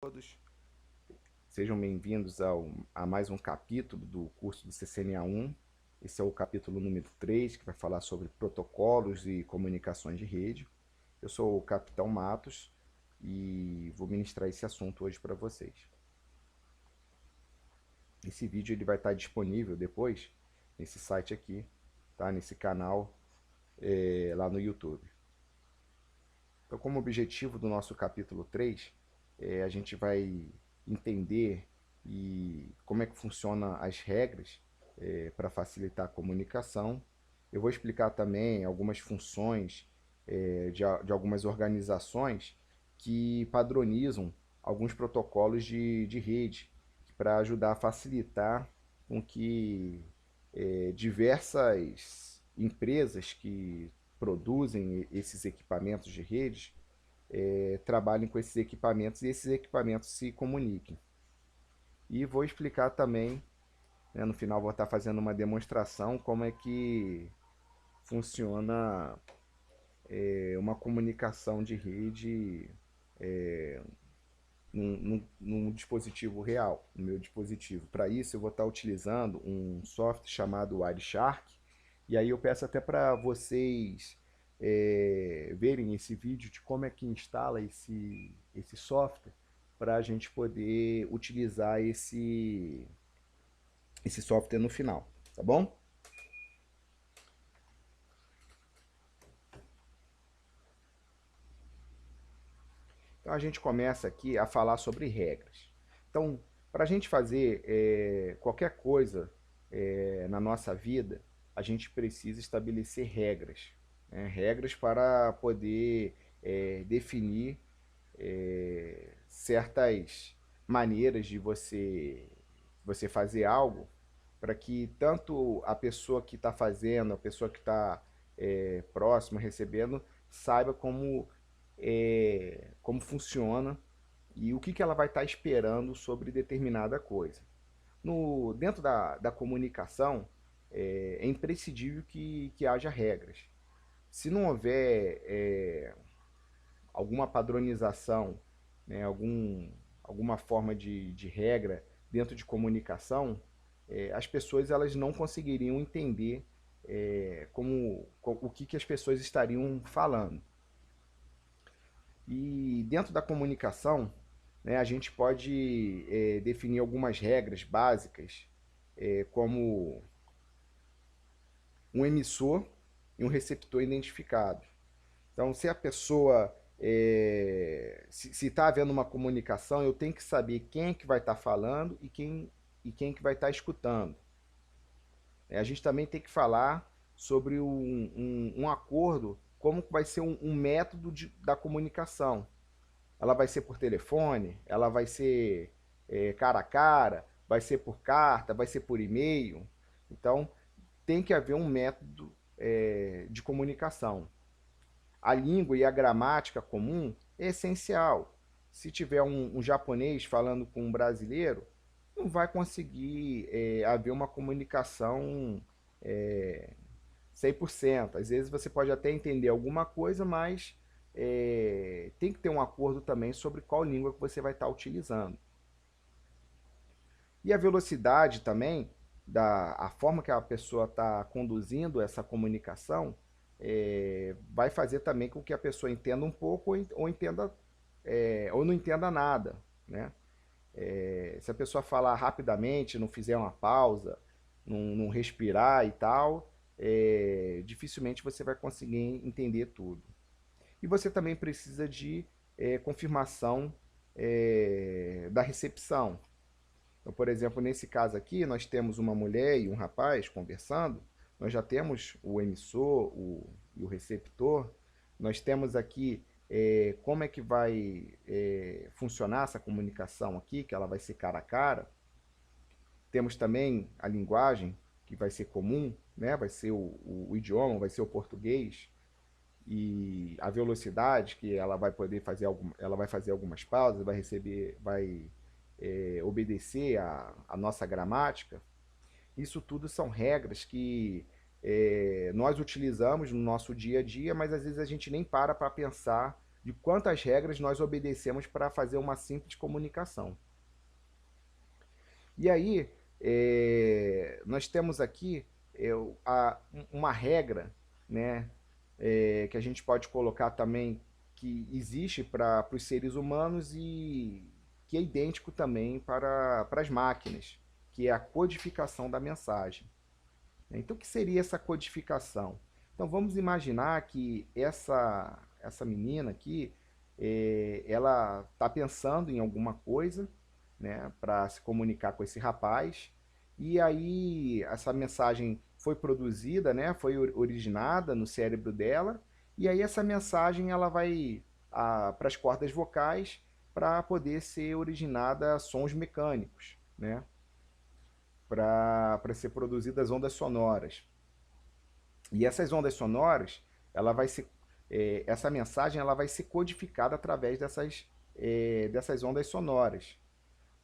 Todos, sejam bem-vindos a mais um capítulo do curso do CCNA1. Esse é o capítulo número 3, que vai falar sobre protocolos e comunicações de rede. Eu sou o Capitão Matos e vou ministrar esse assunto hoje para vocês. Esse vídeo ele vai estar disponível depois nesse site aqui, tá? Nesse canal lá no YouTube. Então, como objetivo do nosso capítulo 3, a gente vai entender como é que funcionam as regras para facilitar a comunicação. Eu vou explicar também algumas funções de algumas organizações que padronizam alguns protocolos de rede para ajudar a facilitar com que diversas empresas que produzem esses equipamentos de rede trabalhem com esses equipamentos e esses equipamentos se comuniquem. E vou explicar também, né, no final vou estar fazendo uma demonstração como é que funciona uma comunicação de rede num dispositivo real, no meu dispositivo. Para isso eu vou estar utilizando um software chamado Wireshark, e aí eu peço até para vocês verem esse vídeo de como é que instala esse software para a gente poder utilizar esse software no final, tá bom? Então a gente começa aqui a falar sobre regras. Então, para a gente fazer qualquer coisa na nossa vida, a gente precisa estabelecer regras, né? Regras para poder definir certas maneiras de você fazer algo, para que tanto a pessoa que está fazendo, a pessoa que está próxima, recebendo, saiba como funciona e o que ela vai estar esperando sobre determinada coisa. Dentro da comunicação, é imprescindível que haja regras. Se não houver alguma padronização, né, alguma forma de regra dentro de comunicação, as pessoas elas não conseguiriam entender o que as pessoas estariam falando. E dentro da comunicação, né, a gente pode definir algumas regras básicas, como um emissor e um receptor identificado. Então, se a pessoa se está havendo uma comunicação, eu tenho que saber quem é que vai estar falando e quem que vai estar escutando. A gente também tem que falar sobre um acordo, como vai ser um método da comunicação. Ela vai ser por telefone, ela vai ser cara a cara, vai ser por carta, vai ser por e-mail. Então, tem que haver um método de comunicação. A língua e a gramática comum é essencial. Se tiver um japonês falando com um brasileiro, não vai conseguir haver uma comunicação 100%. Às vezes você pode até entender alguma coisa, mas tem que ter um acordo também sobre qual língua que você vai estar utilizando. E a velocidade também, a forma que a pessoa está conduzindo essa comunicação, vai fazer também com que a pessoa entenda um pouco ou entenda ou não entenda nada, né? Se a pessoa falar rapidamente, não fizer uma pausa, não respirar e tal, dificilmente você vai conseguir entender tudo. E você também precisa de confirmação da recepção. Então, por exemplo, nesse caso aqui, nós temos uma mulher e um rapaz conversando, nós já temos o emissor e o receptor, nós temos aqui como é que vai funcionar essa comunicação aqui, que ela vai ser cara a cara. Temos também a linguagem, que vai ser comum, né? Vai ser o idioma, vai ser o português, e a velocidade, que ela vai poder fazer ela vai fazer algumas pausas, vai obedecer a nossa gramática. Isso tudo são regras que nós utilizamos no nosso dia a dia, mas às vezes a gente nem para pensar de quantas regras nós obedecemos para fazer uma simples comunicação. E aí, nós temos aqui uma regra, né, que a gente pode colocar também, que existe para os seres humanos e que é idêntico também para as máquinas, que é a codificação da mensagem. Então, o que seria essa codificação? Então, vamos imaginar que essa menina aqui, ela está pensando em alguma coisa, né, para se comunicar com esse rapaz, e aí essa mensagem foi produzida, né, foi originada no cérebro dela, e aí essa mensagem ela vai para as cordas vocais para poder ser originada sons mecânicos, né, para ser produzidas ondas sonoras. E essas ondas sonoras, ela vai ser, essa mensagem ela vai ser codificada através dessas ondas sonoras,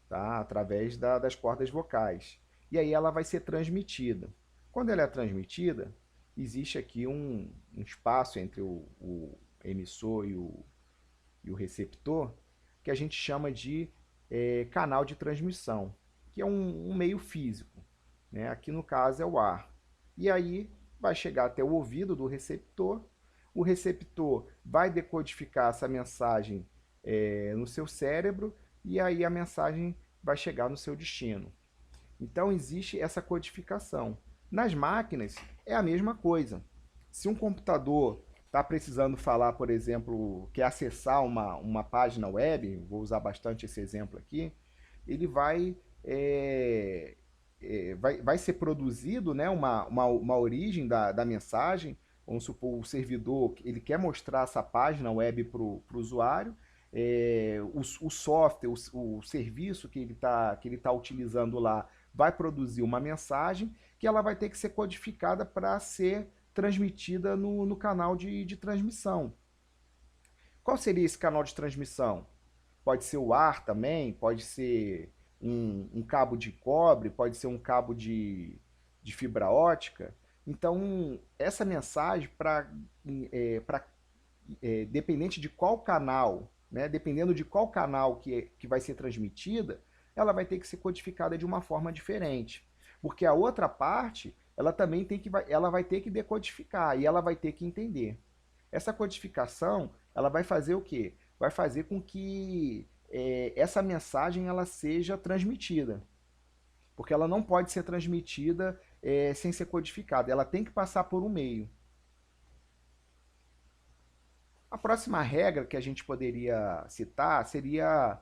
tá? Através das cordas vocais. E aí ela vai ser transmitida. Quando ela é transmitida, existe aqui um espaço entre o emissor e o receptor, que a gente chama de canal de transmissão, que é um meio físico, né? Aqui no caso é o ar. E aí vai chegar até o ouvido do receptor, o receptor vai decodificar essa mensagem no seu cérebro, e aí a mensagem vai chegar no seu destino. Então existe essa codificação. Nas máquinas é a mesma coisa. Se um computador está precisando falar, por exemplo, quer acessar uma página web, vou usar bastante esse exemplo aqui, ele vai ser produzido, né, uma origem da mensagem. Vamos supor, o servidor ele quer mostrar essa página web para o usuário, o software, o serviço que ele tá utilizando lá vai produzir uma mensagem que ela vai ter que ser codificada para ser transmitida no canal de transmissão. Qual seria esse canal de transmissão? Pode ser o ar também, pode ser um cabo de cobre, pode ser um cabo de fibra ótica. Então, essa mensagem, dependente de qual canal, né, dependendo de qual canal que vai ser transmitida, ela vai ter que ser codificada de uma forma diferente. Porque a outra parte, ela também ela vai ter que decodificar e ela vai ter que entender. Essa codificação, ela vai fazer o quê? Vai fazer com que essa mensagem ela seja transmitida. Porque ela não pode ser transmitida sem ser codificada. Ela tem que passar por um meio. A próxima regra que a gente poderia citar seria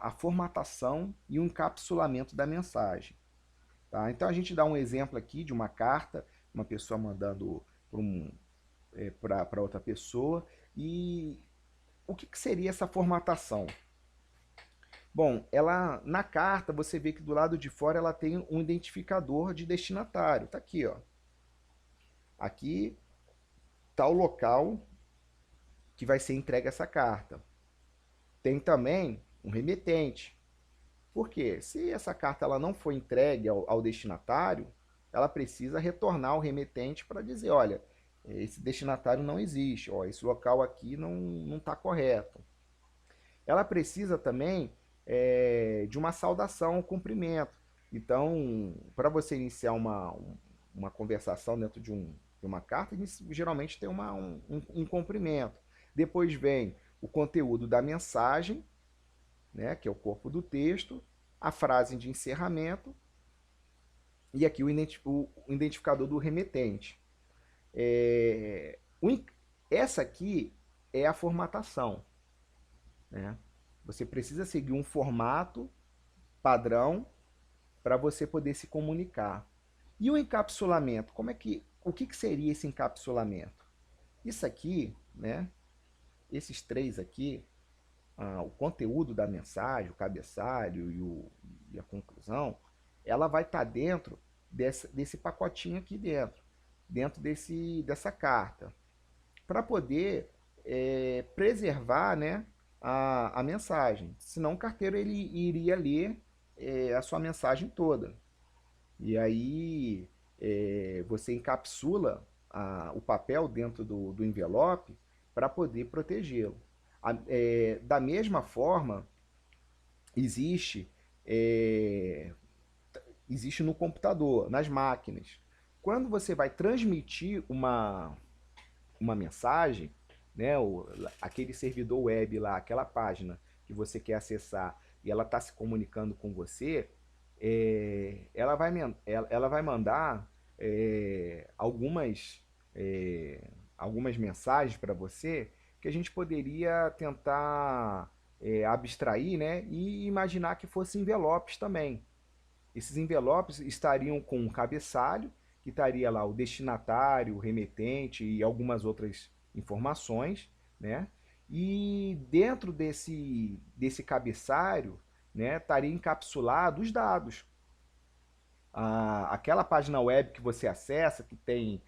a formatação e o encapsulamento da mensagem. Tá? Então a gente dá um exemplo aqui de uma carta, uma pessoa mandando para outra pessoa. E o que seria essa formatação? Bom, ela na carta você vê que do lado de fora ela tem um identificador de destinatário. Tá aqui, ó. Aqui está o local que vai ser entregue essa carta. Tem também um remetente. Por quê? Se essa carta ela não for entregue ao destinatário, ela precisa retornar ao remetente para dizer, olha, esse destinatário não existe, ó, esse local aqui não está correto. Ela precisa também de uma saudação, um cumprimento. Então, para você iniciar uma conversação dentro de uma carta, geralmente tem um cumprimento. Depois vem o conteúdo da mensagem, né, que é o corpo do texto, a frase de encerramento e aqui o identificador do remetente. Essa aqui é a formatação, né? Você precisa seguir um formato padrão para você poder se comunicar. E o encapsulamento? O que seria esse encapsulamento? Isso aqui, né? Esses três aqui, o conteúdo da mensagem, o cabeçalho e a conclusão, ela vai estar dentro desse pacotinho aqui dentro dessa carta, para poder preservar, né, a mensagem. Senão o carteiro ele iria ler a sua mensagem toda. E aí você encapsula o papel dentro do envelope para poder protegê-lo. Da mesma forma, existe, é, existe no computador, nas máquinas. Quando você vai transmitir uma mensagem, né, aquele servidor web lá, aquela página que você quer acessar e ela está se comunicando com você, ela vai mandar algumas mensagens para você que a gente poderia tentar abstrair, né, e imaginar que fossem envelopes também. Esses envelopes estariam com um cabeçalho, que estaria lá o destinatário, o remetente e algumas outras informações, né? E dentro desse cabeçalho, né, estaria encapsulado os dados. Aquela página web que você acessa, que tem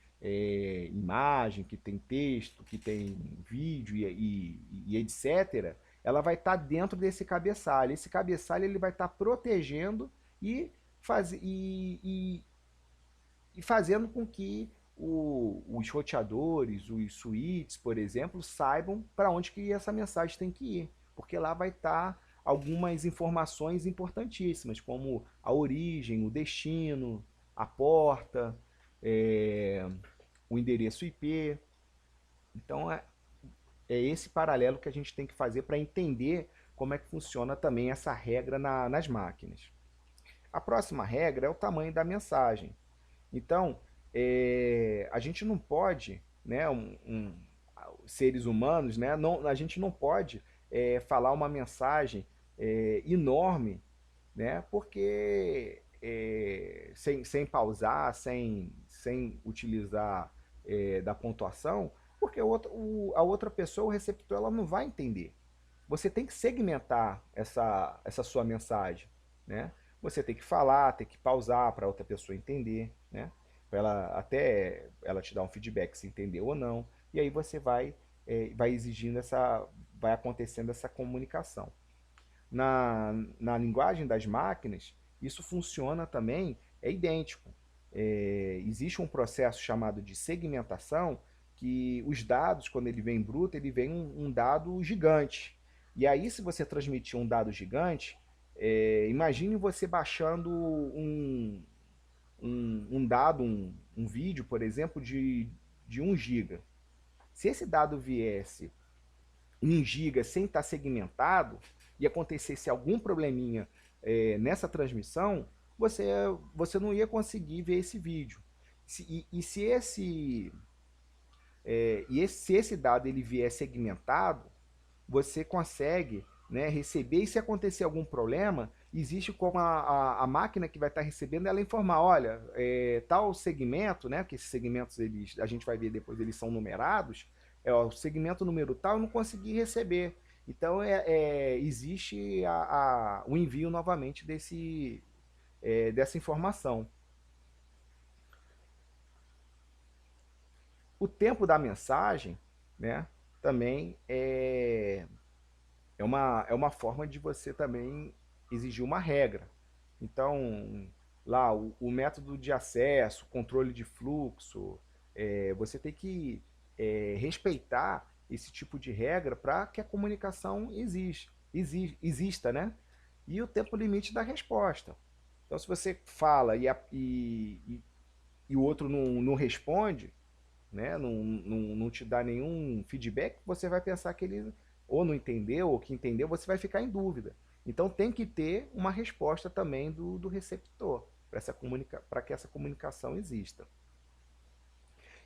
imagem, que tem texto, que tem vídeo e etc., ela vai estar dentro desse cabeçalho. Esse cabeçalho ele vai estar protegendo e, faz, e fazendo com que os roteadores, os switches, por exemplo, saibam para onde que essa mensagem tem que ir, porque lá vai estar algumas informações importantíssimas, como a origem, o destino, a porta, é, o endereço IP. Então é esse paralelo que a gente tem que fazer para entender como é que funciona também essa regra nas máquinas. A próxima regra é o tamanho da mensagem. Então, a gente não pode, né, seres humanos, né, não, a gente não pode falar uma mensagem enorme, né, porque sem pausar, sem utilizar da pontuação, porque a outra pessoa, o receptor, ela não vai entender. Você tem que segmentar essa sua mensagem, né? Você tem que falar, tem que pausar para outra pessoa entender, né? Para ela até ela te dar um feedback se entendeu ou não. E aí você vai exigindo vai acontecendo essa comunicação. Na linguagem das máquinas, isso funciona também, é idêntico. Existe um processo chamado de segmentação que os dados, quando ele vem bruto, ele vem um dado gigante. E aí, se você transmitir um dado gigante, imagine você baixando um dado, um vídeo, por exemplo, de 1 giga. Se esse dado viesse 1 giga sem estar segmentado e acontecesse algum probleminha nessa transmissão, você não ia conseguir ver esse vídeo. Se esse dado ele vier segmentado, você consegue, né, receber, e se acontecer algum problema, existe como a máquina que vai estar recebendo, ela informar, olha, tal segmento, né, que esses segmentos a gente vai ver depois, eles são numerados, o segmento número tal eu não consegui receber. Então existe o envio novamente dessa informação. O tempo da mensagem, né, também é uma forma de você também exigir uma regra. Então, lá, o método de acesso, controle de fluxo, você tem que respeitar esse tipo de regra para que a comunicação exista, né? E o tempo limite da resposta. Então, se você fala e o outro não responde, né, não te dá nenhum feedback, você vai pensar que ele ou não entendeu, ou que entendeu, você vai ficar em dúvida. Então tem que ter uma resposta também do receptor, para que essa comunicação exista.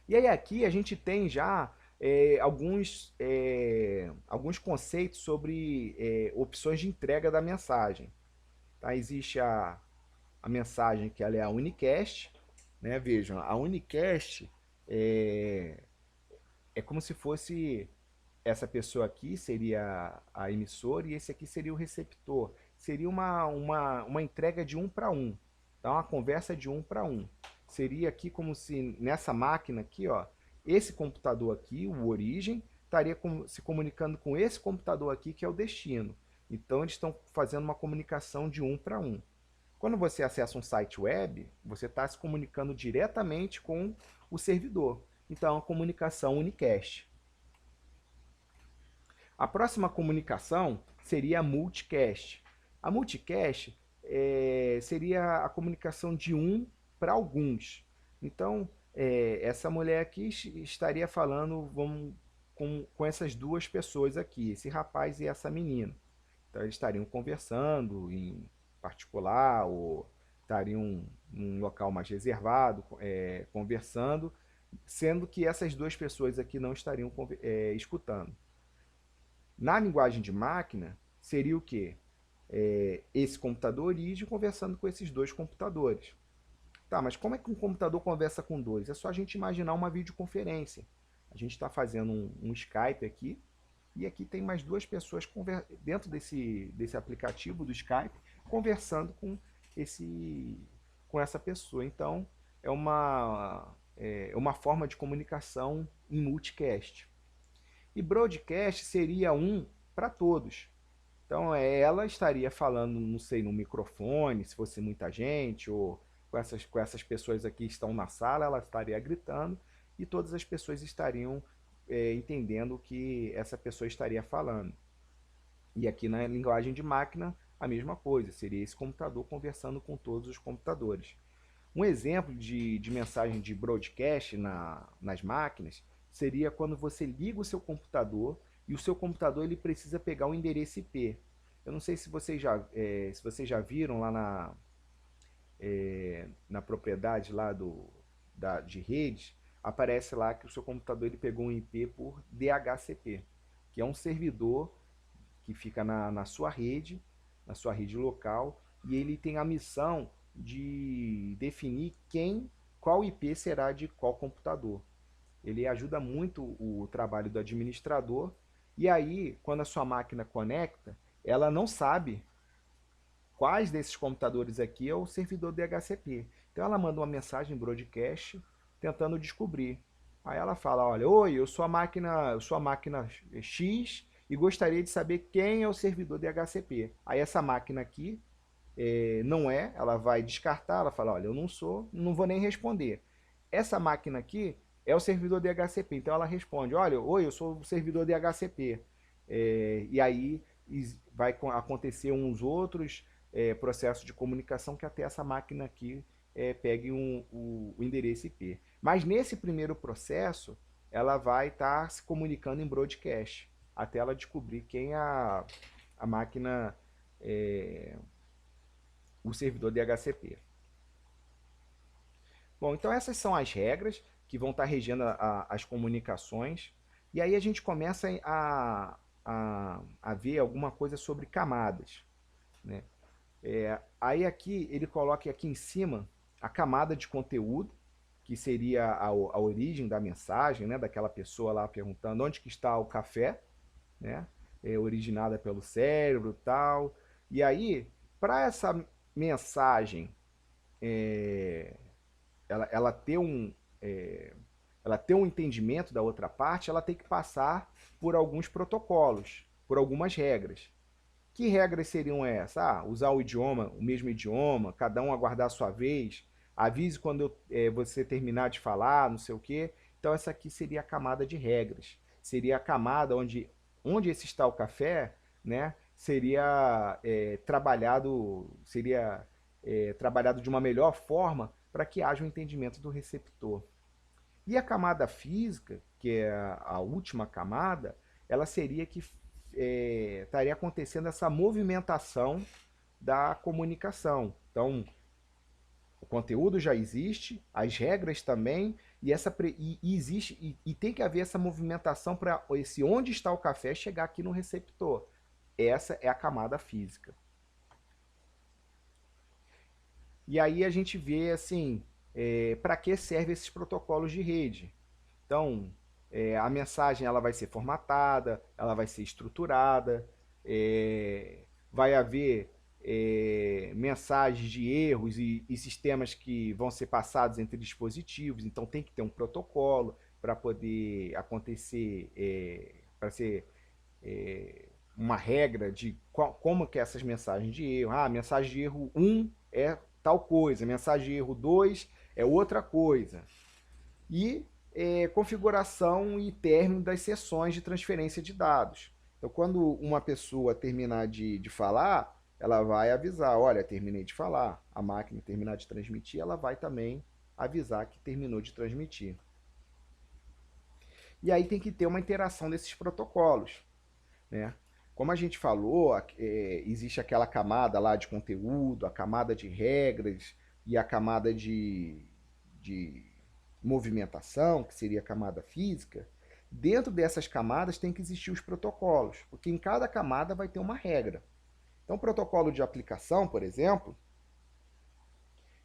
E aí aqui a gente tem já alguns conceitos sobre opções de entrega da mensagem. Tá? Existe a mensagem que ela é a unicast, né? Vejam, a unicast é como se fosse essa pessoa aqui seria a emissora e esse aqui seria o receptor. Seria uma entrega de 1 para 1. Tá? Uma conversa de 1 para 1. Seria aqui como se nessa máquina aqui, ó, esse computador aqui, o origem, estaria se comunicando com esse computador aqui que é o destino. Então eles estão fazendo uma comunicação de 1 para 1. Quando você acessa um site web, você está se comunicando diretamente com o servidor. Então é uma comunicação unicast. A próxima comunicação seria a multicast. A multicast seria a comunicação de um para alguns. Então, essa mulher aqui estaria falando com essas duas pessoas aqui, esse rapaz e essa menina. Então, eles estariam conversando em particular ou estariam num local mais reservado, conversando, sendo que essas duas pessoas aqui não estariam escutando. Na linguagem de máquina, seria o quê? Esse computador origem conversando com esses dois computadores. Tá, mas como é que um computador conversa com dois? É só a gente imaginar uma videoconferência. A gente está fazendo um Skype aqui, e aqui tem mais duas pessoas dentro desse aplicativo do Skype, conversando com essa pessoa. Então, é uma forma de comunicação em multicast. E broadcast seria um para todos. Então, ela estaria falando, não sei, no microfone, se fosse muita gente, ou com essas pessoas aqui que estão na sala, ela estaria gritando e todas as pessoas estariam entendendo o que essa pessoa estaria falando. E aqui na linguagem de máquina, a mesma coisa, seria esse computador conversando com todos os computadores. Um exemplo de mensagem de broadcast nas máquinas seria quando você liga o seu computador e o seu computador ele precisa pegar o endereço IP. Eu não sei se vocês já viram lá na propriedade lá de redes, aparece lá que o seu computador ele pegou um IP por DHCP, que é um servidor que fica na sua rede local, e ele tem a missão de definir qual IP será de qual computador. Ele ajuda muito o trabalho do administrador, e aí, quando a sua máquina conecta, ela não sabe quais desses computadores aqui é o servidor DHCP. Então ela manda uma mensagem broadcast tentando descobrir. Aí ela fala, olha, oi, eu sou a máquina X e gostaria de saber quem é o servidor DHCP. Aí essa máquina aqui não ela vai descartar, ela fala, olha, eu não sou, não vou nem responder. Essa máquina aqui é o servidor DHCP, então ela responde, olha, oi, eu sou o servidor DHCP. E aí vai acontecer uns outros processos de comunicação que até essa máquina aqui pegue o endereço IP. Mas nesse primeiro processo, ela vai estar se comunicando em broadcast, até ela descobrir quem é a máquina, o servidor DHCP. Bom, então essas são as regras que vão estar regendo as comunicações. E aí a gente começa a ver alguma coisa sobre camadas, né? Aí aqui ele coloca aqui em cima a camada de conteúdo, que seria a origem da mensagem, né, daquela pessoa lá perguntando onde que está o café, né, originada pelo cérebro e tal. E aí, para essa mensagem ela ter um entendimento da outra parte, ela tem que passar por alguns protocolos, por algumas regras. Que regras seriam essas? Usar o mesmo idioma, cada um aguardar a sua vez, avise quando você terminar de falar, não sei o quê. Então essa aqui seria a camada de regras. Seria a camada onde esse está o café, né, seria trabalhado de uma melhor forma para que haja um entendimento do receptor. E a camada física, que é a última camada, ela seria que estaria acontecendo essa movimentação da comunicação. Então, o conteúdo já existe, as regras também, e tem que haver essa movimentação para esse onde está o café chegar aqui no receptor. Essa é a camada física. E aí a gente vê assim, para que servem esses protocolos de rede. Então, a mensagem ela vai ser formatada, ela vai ser estruturada, vai haver mensagens de erros e sistemas que vão ser passados entre dispositivos, então tem que ter um protocolo para poder acontecer, para ser uma regra de como que é essas mensagens de erro. Mensagem de erro 1 é tal coisa, mensagem de erro 2 é outra coisa. E configuração e término das sessões de transferência de dados. Então, quando uma pessoa terminar de falar, ela vai avisar, olha, terminei de falar. A máquina terminar de transmitir, ela vai também avisar que terminou de transmitir. E aí tem que ter uma interação desses protocolos, né? Como a gente falou, existe aquela camada lá de conteúdo, a camada de regras e a camada de movimentação, que seria a camada física. Dentro dessas camadas tem que existir os protocolos, porque em cada camada vai ter uma regra. Então, o protocolo de aplicação, por exemplo,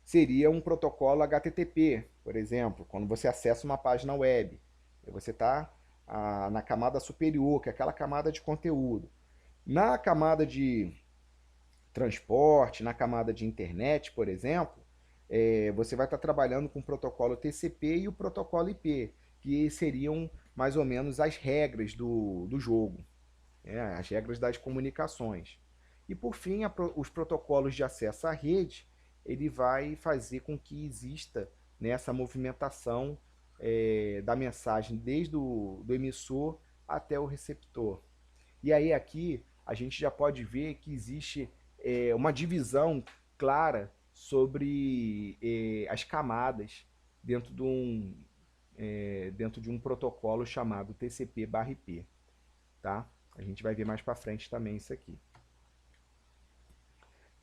seria um protocolo HTTP, por exemplo, quando você acessa uma página web. Você está na camada superior, que é aquela camada de conteúdo. Na camada de transporte, na camada de internet, por exemplo, você vai estar trabalhando com o protocolo TCP e o protocolo IP, que seriam mais ou menos as regras do jogo, né? As regras das comunicações. E por fim, os protocolos de acesso à rede, ele vai fazer com que exista nessa movimentação da mensagem desde do emissor até o receptor. E aí aqui a gente já pode ver que existe uma divisão clara sobre as camadas dentro dentro de um protocolo chamado TCP/IP, tá? A gente vai ver mais para frente também isso aqui.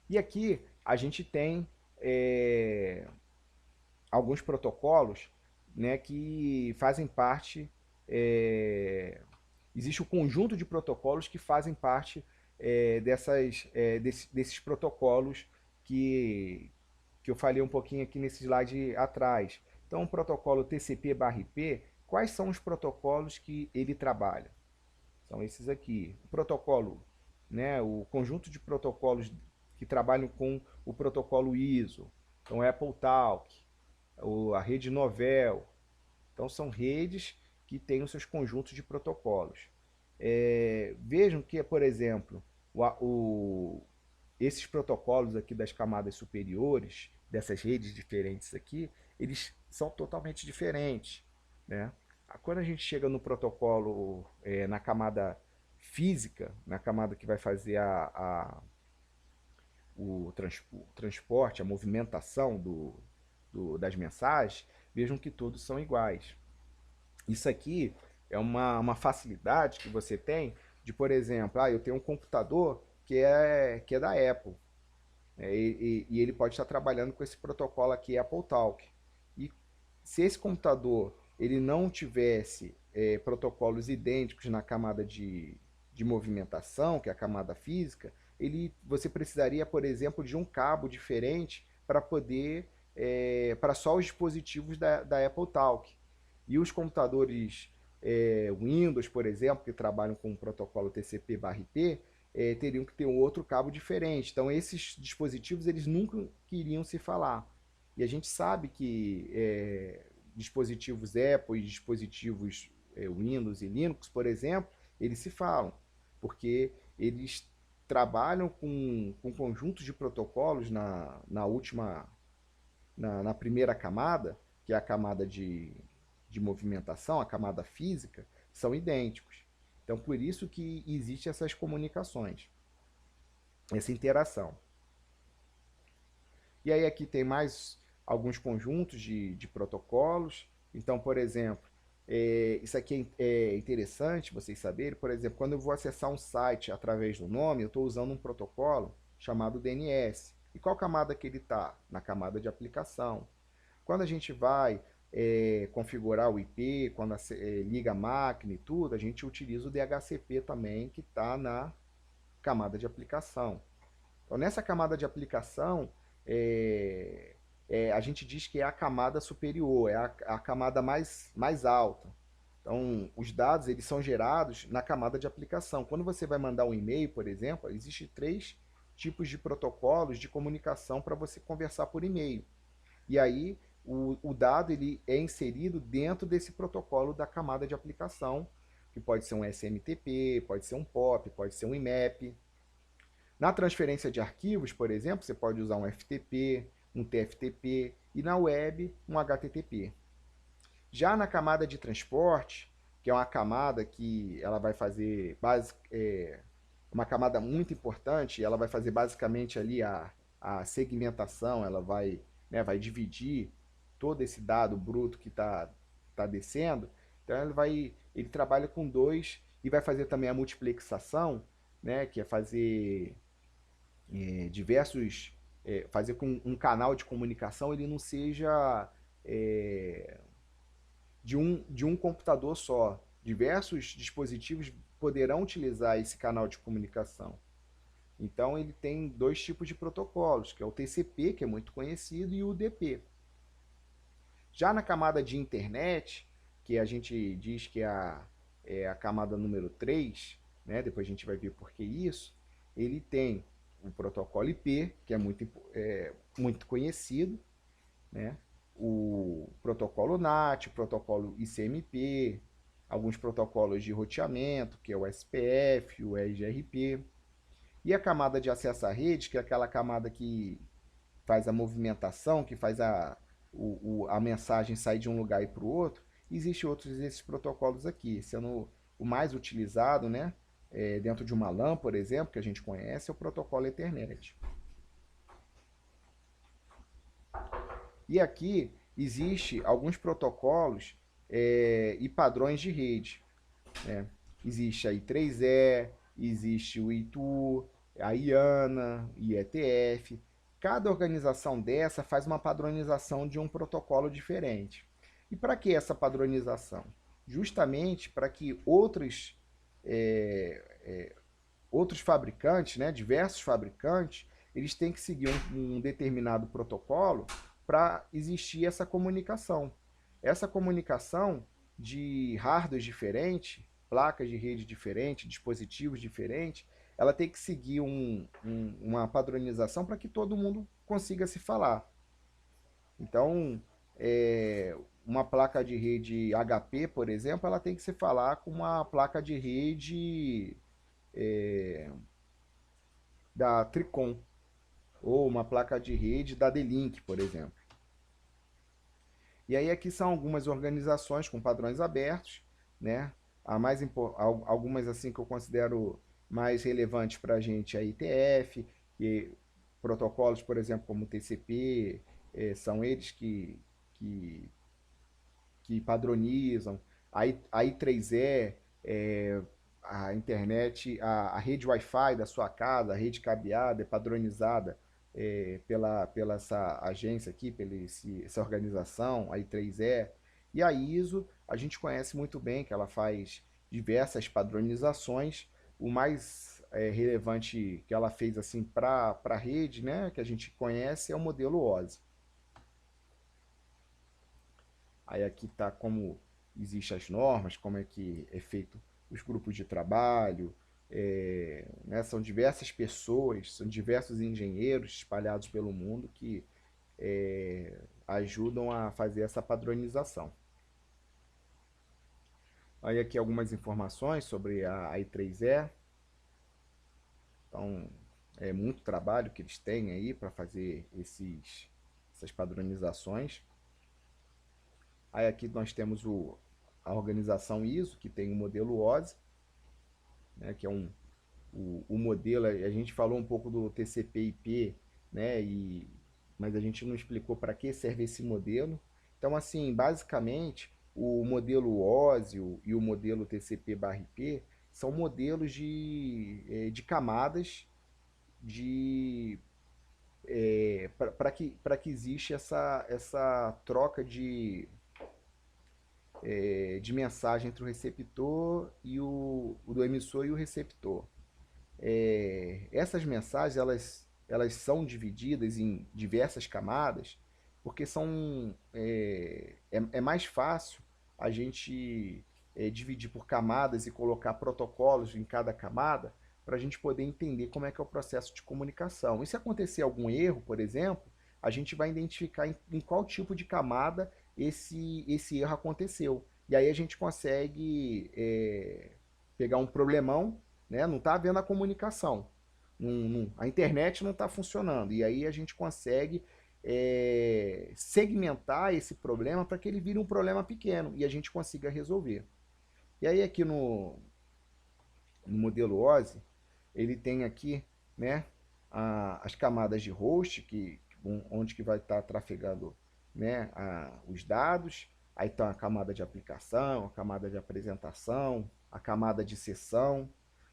E aqui a gente tem alguns protocolos, né, que fazem parte. Existe um conjunto de protocolos que fazem parte desses protocolos que eu falei um pouquinho aqui nesse slide atrás. Então, o protocolo TCP/IP, quais são os protocolos que ele trabalha? São esses aqui. O protocolo, né, o conjunto de protocolos que trabalham com o protocolo ISO. Então, AppleTalk, a rede Novell. Então, são redes que têm os seus conjuntos de protocolos. Vejam que, por exemplo, esses protocolos aqui das camadas superiores, dessas redes diferentes aqui, eles são totalmente diferentes, né? Quando a gente chega no protocolo, na camada física, na camada que vai fazer o transporte, a movimentação das mensagens, vejam que todos são iguais. Isso aqui é uma facilidade que você tem de, por exemplo, eu tenho um computador que é da Apple, e ele pode estar trabalhando com esse protocolo aqui, AppleTalk. E se esse computador ele não tivesse protocolos idênticos na camada de movimentação, que é a camada física, você precisaria, por exemplo, de um cabo diferente para poder para só os dispositivos da AppleTalk. E os computadores Windows, por exemplo, que trabalham com o protocolo TCP/IP, teriam que ter um outro cabo diferente. Então, esses dispositivos eles nunca queriam se falar. E a gente sabe que dispositivos Apple e dispositivos Windows e Linux, por exemplo, eles se falam, porque eles trabalham com conjuntos de protocolos na primeira camada, que é a camada de movimentação, a camada física, são idênticos. Então, por isso que existem essas comunicações, essa interação. E aí aqui tem mais alguns conjuntos de protocolos. Então, por exemplo, isso aqui é interessante vocês saberem. Por exemplo, quando eu vou acessar um site através do nome, eu estou usando um protocolo chamado DNS. E qual camada que ele está? Na camada de aplicação. Quando a gente vai configurar o IP, quando liga a máquina e tudo, a gente utiliza o DHCP também, que está na camada de aplicação. Então, nessa camada de aplicação, a gente diz que é a camada superior, é a camada mais alta. Então, os dados eles são gerados na camada de aplicação. Quando você vai mandar um e-mail, por exemplo, existem 3 tipos de protocolos de comunicação para você conversar por e-mail. E aí, o dado ele é inserido dentro desse protocolo da camada de aplicação, que pode ser um SMTP, pode ser um POP, pode ser um IMAP. Na transferência de arquivos, por exemplo, você pode usar um FTP, um TFTP e na web um HTTP. Já na camada de transporte, que é uma camada que ela vai fazer uma camada muito importante, ela vai fazer basicamente ali a segmentação, ela vai, né, vai dividir todo esse dado bruto que tá descendo. Então ele trabalha com dois e vai fazer também a multiplexação, né, que é fazer diversos, fazer com um canal de comunicação ele não seja é, de um computador só. Diversos dispositivos poderão utilizar esse canal de comunicação. Então ele tem dois tipos de protocolos, que é o TCP, que é muito conhecido, e o UDP. Já na camada de internet, que a gente diz que é a camada número 3, né? Depois a gente vai ver por que isso, ele tem o protocolo IP, que é muito conhecido, né? O protocolo NAT, o protocolo ICMP, alguns protocolos de roteamento, que é o SPF, o EGRP, e a camada de acesso à rede, que é aquela camada que faz a movimentação, que faz a mensagem sair de um lugar e para o outro. Existem outros desses protocolos aqui, sendo o mais utilizado, né, dentro de uma LAN, por exemplo, que a gente conhece, é o protocolo Ethernet. E aqui existe alguns protocolos e padrões de rede, né? Existe a I3E, existe o ITU, a IANA, IETF. Cada organização dessa faz uma padronização de um protocolo diferente. E para que essa padronização? Justamente para que outros fabricantes, né, diversos fabricantes, eles têm que seguir um determinado protocolo para existir essa comunicação. Essa comunicação de hardwares diferentes, placas de rede diferentes, dispositivos diferentes, ela tem que seguir uma padronização para que todo mundo consiga se falar. Então, uma placa de rede HP, por exemplo, ela tem que se falar com uma placa de rede da Tricom, ou uma placa de rede da D-Link, por exemplo. E aí aqui são algumas organizações com padrões abertos, né? Algumas assim que eu considero mais relevantes para a gente, a ITF, que protocolos, por exemplo, como o TCP, são eles que padronizam. A I3E, a internet, a rede Wi-Fi da sua casa, a rede cabeada é padronizada pela essa agência aqui, essa organização, a I3E. E a ISO, a gente conhece muito bem, que ela faz diversas padronizações. O mais relevante que ela fez assim para a rede, né, que a gente conhece, é o modelo OSI. Aí aqui está como existem as normas, como é que é feito os grupos de trabalho, né, são diversas pessoas, são diversos engenheiros espalhados pelo mundo que ajudam a fazer essa padronização. Aí aqui algumas informações sobre a I3E. Então, é muito trabalho que eles têm aí para fazer essas padronizações. Aí aqui nós temos a organização ISO, que tem o modelo OSI, né, que é o modelo. A gente falou um pouco do TCP/IP, né, mas a gente não explicou para que serve esse modelo. Então, assim, basicamente, o modelo OSI e o modelo TCP/IP são modelos de camadas para que existe essa troca de mensagem entre o receptor e do emissor e o receptor. Essas mensagens elas são divididas em diversas camadas porque é mais fácil a gente dividir por camadas e colocar protocolos em cada camada para a gente poder entender como é que é o processo de comunicação. E se acontecer algum erro, por exemplo, a gente vai identificar em qual tipo de camada esse erro aconteceu. E aí a gente consegue pegar um problemão, né? Não está havendo a comunicação, a internet não está funcionando. E aí a gente consegue segmentar esse problema para que ele vire um problema pequeno e a gente consiga resolver. E aí aqui no modelo OSI, ele tem aqui, né, as camadas de host, onde que vai estar trafegando, né, os dados. Aí está a camada de aplicação, a camada de apresentação, a camada de sessão.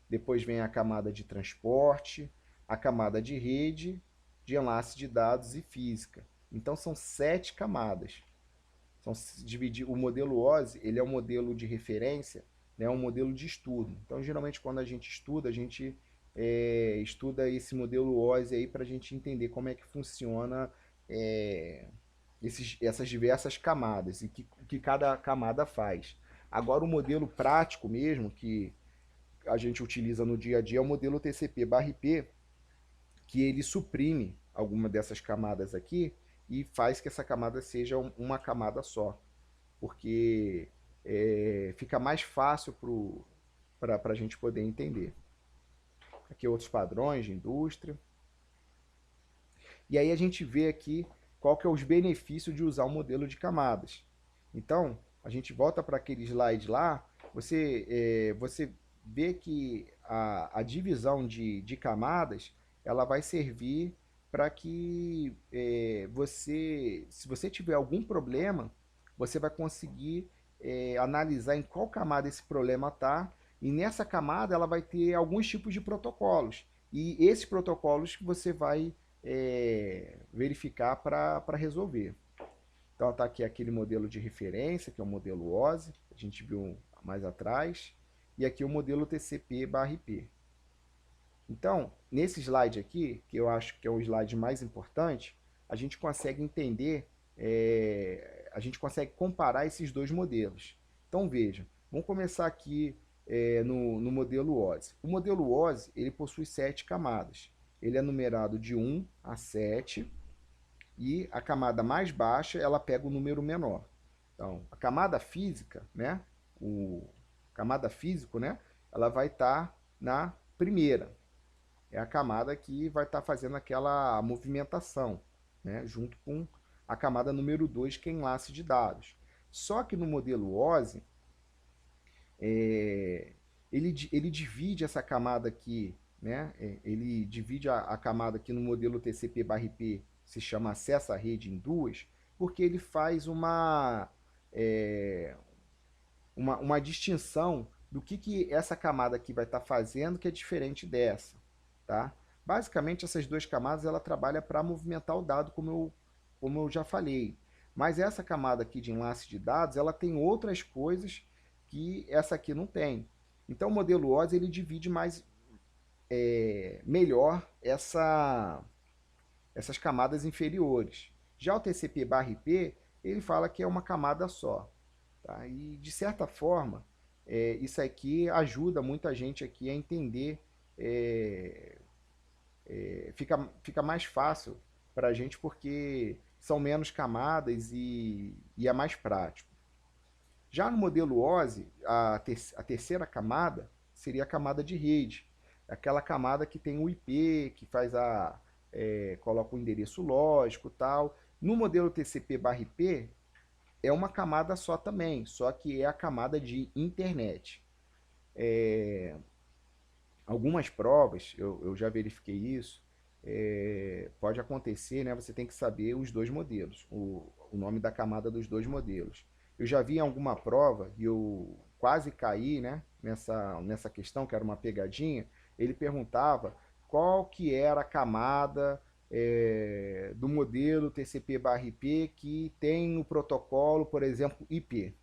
Depois vem a camada de transporte, a camada de rede, de enlace de dados e física. Então são 7 camadas. São dividir o modelo OSI, ele é um modelo de referência, né, um modelo de estudo. Então, geralmente, quando a gente estuda, a gente estuda esse modelo OSI aí para a gente entender como é que funciona essas diversas camadas e o que cada camada faz. Agora, o modelo prático mesmo, que a gente utiliza no dia a dia, é o modelo TCP/IP, que ele suprime alguma dessas camadas aqui e faz que essa camada seja uma camada só, porque fica mais fácil para a gente poder entender. Aqui outros padrões de indústria. E aí a gente vê aqui qual que é os benefícios de usar um modelo de camadas. Então, a gente volta para aquele slide lá, você vê que a divisão de camadas, ela vai servir para que se você tiver algum problema, você vai conseguir analisar em qual camada esse problema está, e nessa camada ela vai ter alguns tipos de protocolos. E esses protocolos que você vai verificar para resolver. Então está aqui aquele modelo de referência, que é o modelo OSI, a gente viu mais atrás, e aqui o modelo TCP/IP. Então, nesse slide aqui, que eu acho que é o slide mais importante, a gente consegue entender, a gente consegue comparar esses dois modelos. Então veja, vamos começar aqui no modelo OSI. O modelo OSI ele possui 7 camadas. Ele é numerado de 1 a 7 e a camada mais baixa ela pega o número menor. Então, a camada física, né, camada físico, né, ela vai estar na primeira. É a camada que vai estar fazendo aquela movimentação, né, junto com a camada número 2, que é enlace de dados. Só que no modelo OSI, ele divide essa camada aqui, né? Ele divide a camada aqui no modelo TCP/IP, se chama acesso à rede, em duas, porque ele faz uma distinção do que essa camada aqui vai estar fazendo que é diferente dessa, tá? Basicamente, essas duas camadas ela trabalha para movimentar o dado, como eu já falei. Mas essa camada aqui de enlace de dados, ela tem outras coisas que essa aqui não tem. Então, o modelo OSI ele divide melhor essas camadas inferiores. Já o TCP/IP, ele fala que é uma camada só. Tá? E, de certa forma, isso aqui ajuda muita gente aqui a entender, fica mais fácil para a gente porque são menos camadas e é mais prático. Já no modelo OSI, a terceira camada seria a camada de rede. Aquela camada que tem o IP, que faz coloca o endereço lógico e tal. No modelo TCP/IP, é uma camada só também, só que é a camada de internet. Algumas provas, eu já verifiquei isso, pode acontecer, né? Você tem que saber os dois modelos, o nome da camada dos dois modelos. Eu já vi em alguma prova, e eu quase caí, né, nessa questão, que era uma pegadinha, ele perguntava qual que era a camada do modelo TCP/IP que tem o protocolo, por exemplo, IP.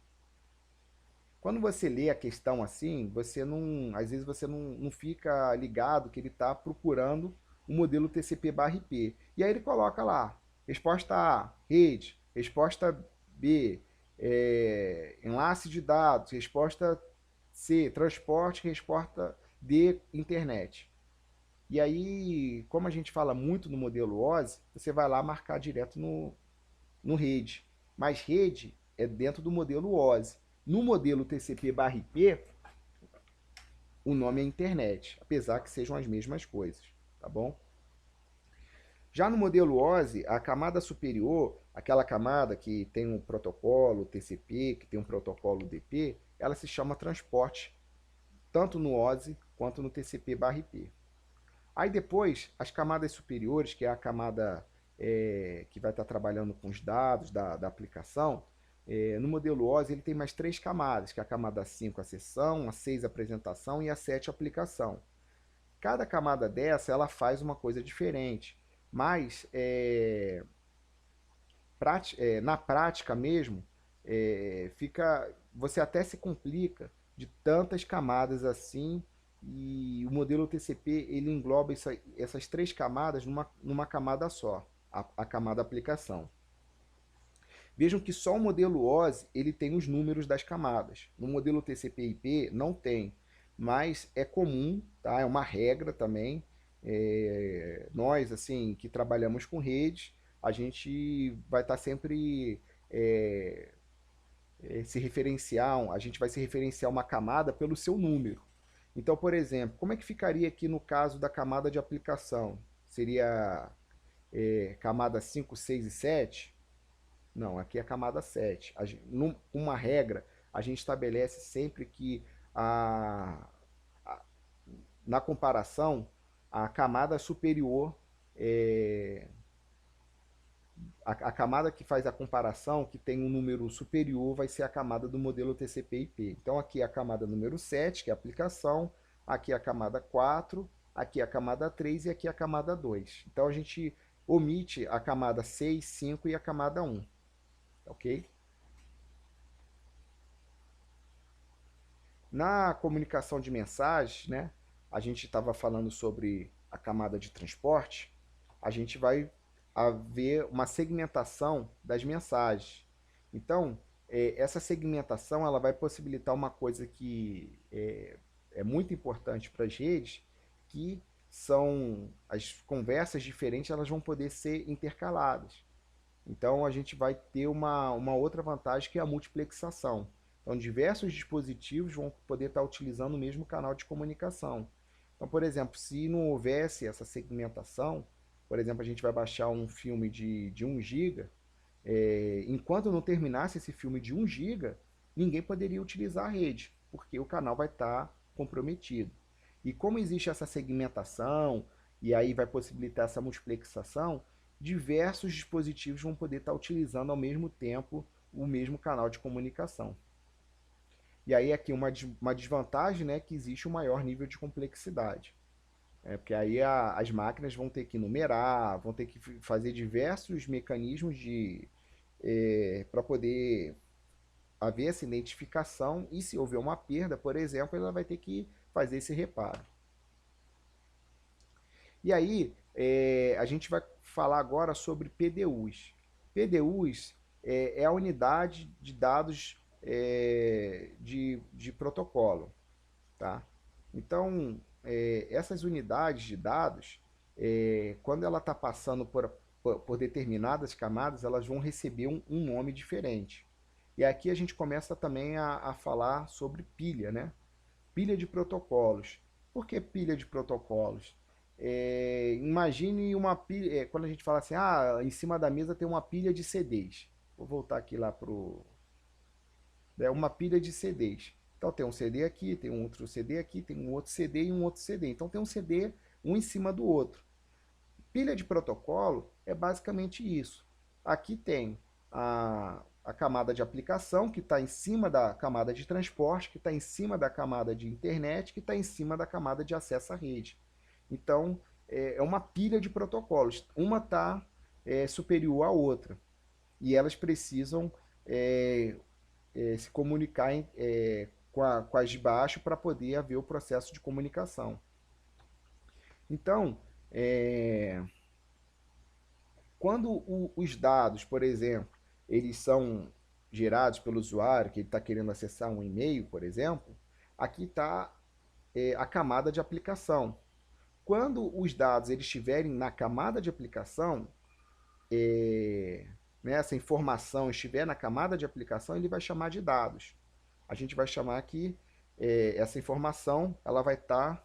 Quando você lê a questão assim, às vezes você não fica ligado que ele está procurando o modelo TCP/IP. E aí ele coloca lá, resposta A, rede, resposta B, enlace de dados, resposta C, transporte, resposta D, internet. E aí, como a gente fala muito no modelo OSI, você vai lá marcar direto no rede. Mas rede é dentro do modelo OSI. No modelo TCP/IP, o nome é internet, apesar que sejam as mesmas coisas, tá bom? Já no modelo OSI, a camada superior, aquela camada que tem um protocolo TCP, que tem um protocolo DP, ela se chama transporte, tanto no OSI quanto no TCP/IP. Aí depois, as camadas superiores, que é a camada que vai estar trabalhando com os dados da aplicação, no modelo OSI ele tem mais três camadas, que é a camada 5 a sessão, a 6 a apresentação e a 7 a aplicação. Cada camada dessa, ela faz uma coisa diferente, mas na prática mesmo, você até se complica de tantas camadas assim, e o modelo TCP ele engloba essas três camadas numa camada só, a camada aplicação. Vejam que só o modelo OSI ele tem os números das camadas. No modelo TCP/IP não tem, mas é comum, tá? É uma regra também. Nós, assim, que trabalhamos com redes, a gente vai estar sempre a gente vai se referenciar uma camada pelo seu número. Então, por exemplo, como é que ficaria aqui no caso da camada de aplicação? Seria camada 5, 6 e 7? Não, aqui é a camada 7. Uma regra, a gente estabelece sempre que a- na comparação, a camada superior, a camada que faz a comparação, que tem um número superior, vai ser a camada do modelo TCP/IP. Então aqui é a camada número 7, que é a aplicação, aqui é a camada 4, aqui é a camada 3 e aqui é a camada 2. Então a gente omite a camada 6, 5 e a camada 1, ok? Na comunicação de mensagens, né, a gente estava falando sobre a camada de transporte, a gente vai haver uma segmentação das mensagens. Então, essa segmentação ela vai possibilitar uma coisa que é muito importante para as redes, que são as conversas diferentes, elas vão poder ser intercaladas. Então a gente vai ter uma outra vantagem que é a multiplexação. Então diversos dispositivos vão poder estar utilizando o mesmo canal de comunicação. Então, por exemplo, se não houvesse essa segmentação, por exemplo, a gente vai baixar um filme de 1 GB, enquanto não terminasse esse filme de 1 GB, ninguém poderia utilizar a rede, porque o canal vai estar comprometido. E como existe essa segmentação, e aí vai possibilitar essa multiplexação, diversos dispositivos vão poder estar utilizando ao mesmo tempo o mesmo canal de comunicação. E aí aqui uma desvantagem, né, que existe um maior nível de complexidade. Porque aí as máquinas vão ter que numerar, vão ter que fazer diversos mecanismos para poder haver essa identificação, e se houver uma perda, por exemplo, ela vai ter que fazer esse reparo. E aí, a gente vai falar agora sobre PDUs. PDUs é a unidade de dados de protocolo, tá? Então, essas unidades de dados, quando ela está passando por determinadas camadas, elas vão receber um nome diferente. E aqui a gente começa também a falar sobre pilha, né? Pilha de protocolos. Por que pilha de protocolos? Imagine uma pilha, quando a gente fala assim, em cima da mesa tem uma pilha de CDs. Vou voltar aqui lá para uma pilha de CDs. Então tem um CD aqui, tem um outro CD aqui, tem um outro CD e um outro CD. Então tem um CD um em cima do outro. Pilha de protocolo é basicamente isso. Aqui tem a camada de aplicação, que está em cima da camada de transporte, que está em cima da camada de internet, que está em cima da camada de acesso à rede. Então, é uma pilha de protocolos. Uma está superior à outra. E elas precisam se comunicar com as de baixo para poder haver o processo de comunicação. Então, quando os dados, por exemplo, eles são gerados pelo usuário, que ele está querendo acessar um e-mail, por exemplo, aqui está a camada de aplicação. Quando os dados eles estiverem na camada de aplicação, né, essa informação estiver na camada de aplicação, ele vai chamar de dados. A gente vai chamar aqui, essa informação, ela vai estar,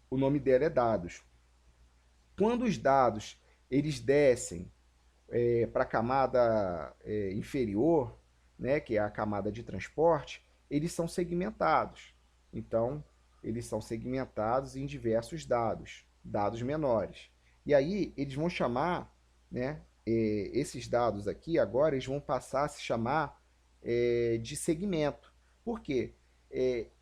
o nome dela é dados. Quando os dados eles descem para a camada inferior, né, que é a camada de transporte, eles são segmentados. Então, eles são segmentados em diversos dados, dados menores. E aí, eles vão chamar, né, esses dados aqui, agora, eles vão passar a se chamar de segmento. Por quê?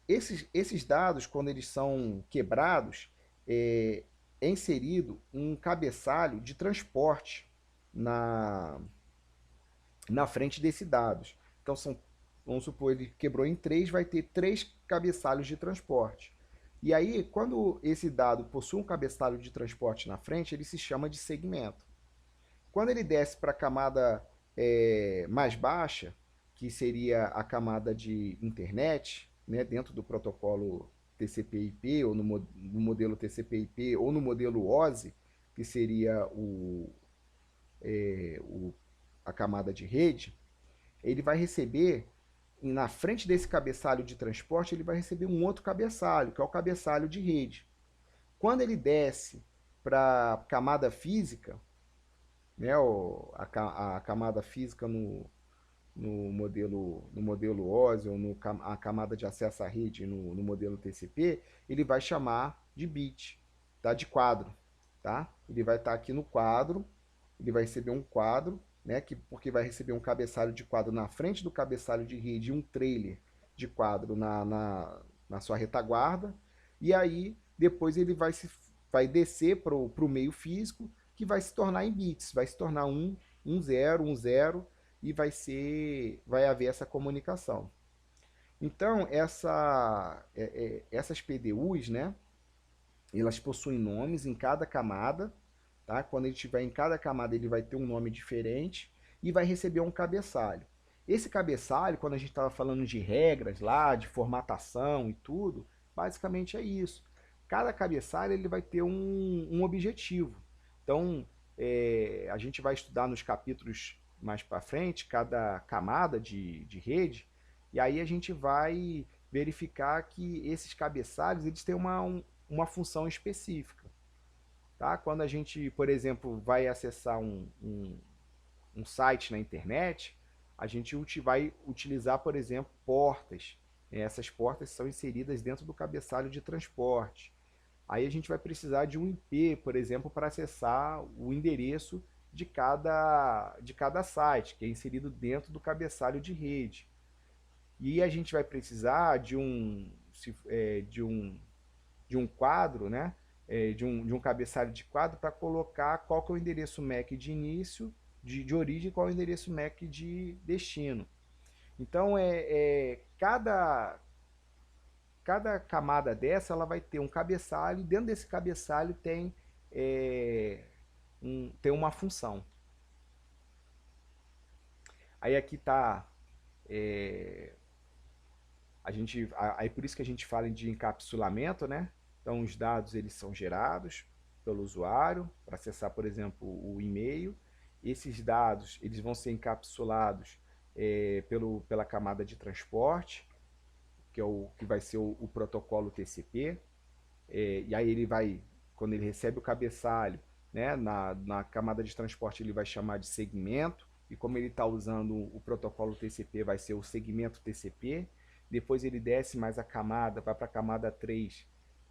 Esses dados, quando eles são quebrados, é inserido um cabeçalho de transporte na, na frente desses dados. Então, vamos supor, ele quebrou em três, vai ter três cabeçalhos de transporte. E aí, quando esse dado possui um cabeçalho de transporte na frente, ele se chama de segmento. Quando ele desce para a camada mais baixa, que seria a camada de internet, né, dentro do protocolo TCP/IP, ou no modelo TCP/IP, ou no modelo OSI, que seria a camada de rede, ele vai receber, na frente desse cabeçalho de transporte, ele vai receber um outro cabeçalho, que é o cabeçalho de rede. Quando ele desce para a camada física, né, a camada física no modelo OSI, ou a camada de acesso à rede no modelo TCP, ele vai chamar de bit, tá? De quadro. Tá? Ele vai estar aqui no quadro, ele vai receber um quadro, né, porque vai receber um cabeçalho de quadro na frente do cabeçalho de rede e um trailer de quadro na sua retaguarda, e aí depois ele vai descer para o meio físico, que vai se tornar em bits, vai se tornar 1 0 e vai haver essa comunicação. Então, essas PDUs, né, elas possuem nomes em cada camada, tá? Quando ele estiver em cada camada, ele vai ter um nome diferente e vai receber um cabeçalho. Esse cabeçalho, quando a gente estava falando de regras lá, de formatação e tudo, basicamente é isso. Cada cabeçalho ele vai ter um objetivo. Então, a gente vai estudar nos capítulos mais para frente, cada camada de rede, e aí a gente vai verificar que esses cabeçalhos eles têm uma função específica. Tá? Quando a gente, por exemplo, vai acessar um site na internet, a gente vai utilizar, por exemplo, portas. Essas portas são inseridas dentro do cabeçalho de transporte. Aí a gente vai precisar de um IP, por exemplo, para acessar o endereço de cada site, que é inserido dentro do cabeçalho de rede. E a gente vai precisar de um quadro, né? De um cabeçalho de quadro para colocar qual que é o endereço MAC de início, de origem, e qual é o endereço MAC de destino. Então, cada camada dessa ela vai ter um cabeçalho, e dentro desse cabeçalho tem uma função. Aí aqui está aí por isso que a gente fala de encapsulamento, né? Então os dados eles são gerados pelo usuário para acessar, por exemplo, o e-mail. Esses dados eles vão ser encapsulados pela camada de transporte, que que vai ser o protocolo TCP. E aí quando ele recebe o cabeçalho, né, na camada de transporte ele vai chamar de segmento, e como ele está usando o protocolo TCP, vai ser o segmento TCP. Depois ele desce mais a camada, vai para a camada 3,